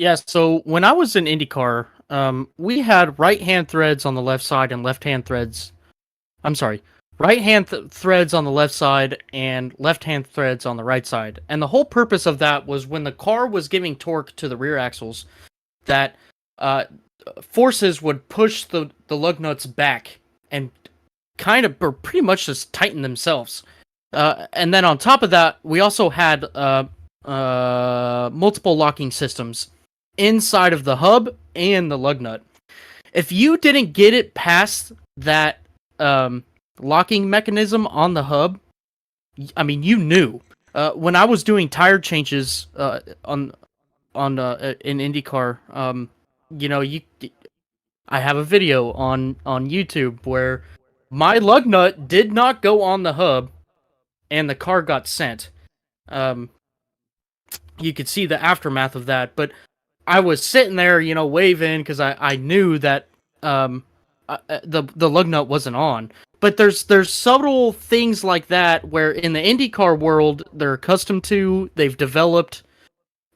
Yeah, so when I was in IndyCar, we had right-hand threads on the left side and left-hand threads. I'm sorry, right-hand threads on the left side and left-hand threads on the right side. And the whole purpose of that was when the car was giving torque to the rear axles, that uh, forces would push the lug nuts back and kind of or pretty much just tighten themselves. And then on top of that, we also had multiple locking systems inside of the hub and the lug nut. If you didn't get it past that locking mechanism on the hub, I mean, you knew. When I was doing tire changes on in IndyCar, you I have a video on YouTube where my lug nut did not go on the hub, and the car got sent. Um, you could see the aftermath of that, but I was sitting there, waving because I knew that the lug nut wasn't on. But there's subtle things like that where in the IndyCar world they're accustomed to, they've developed,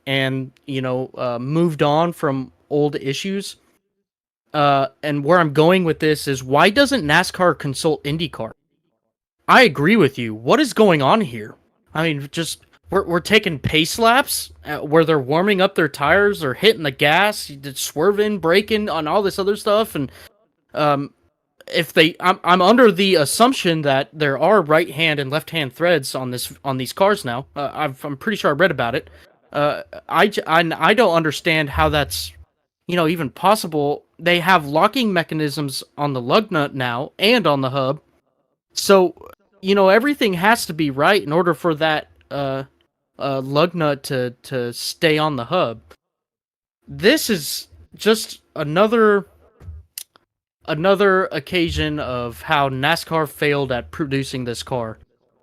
and moved on from old issues. And where I'm going with this is, why doesn't NASCAR consult IndyCar? I agree with you. What is going on here? I mean, just we're taking pace laps where they're warming up their tires or hitting the gas, swerving, braking, on all this other stuff, and I'm under the assumption that there are right hand and left hand threads on these cars now. I'm pretty sure I read about it. I don't understand how that's even possible. They have locking mechanisms on the lug nut now and on the hub, so everything has to be right in order for that lug nut to stay on the hub. This is just another occasion of how NASCAR failed at producing this car,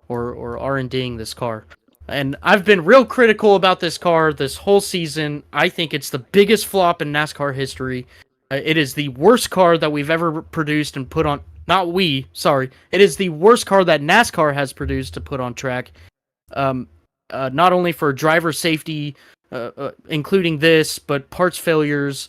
or R&Ding this car. And I've been real critical about this car this whole season. I think it's the biggest flop in NASCAR history. It is the worst car that we've ever produced and put on. Not we, sorry. It is the worst car that NASCAR has produced to put on track. Not only for driver safety, including this, but parts failures,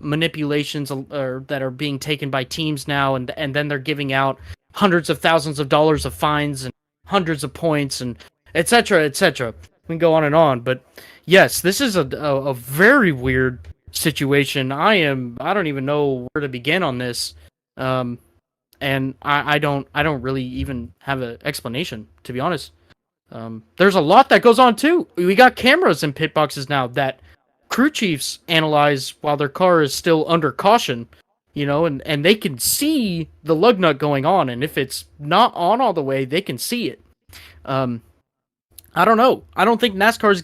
manipulations that are being taken by teams now, and then they're giving out hundreds of thousands of dollars of fines and hundreds of points, and etc., etc. We can go on and on, but yes, this is a very weird situation. I don't even know where to begin on this, and I don't really even have an explanation, to be honest. There's a lot that goes on too. We got cameras in pit boxes now that crew chiefs analyze while their car is still under caution, and they can see the lug nut going on, and if it's not on all the way, they can see it. I don't know. I don't think NASCAR is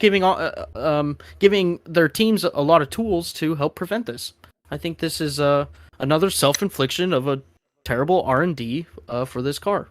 giving their teams a lot of tools to help prevent this. I think this is another self-infliction of a terrible R&D for this car.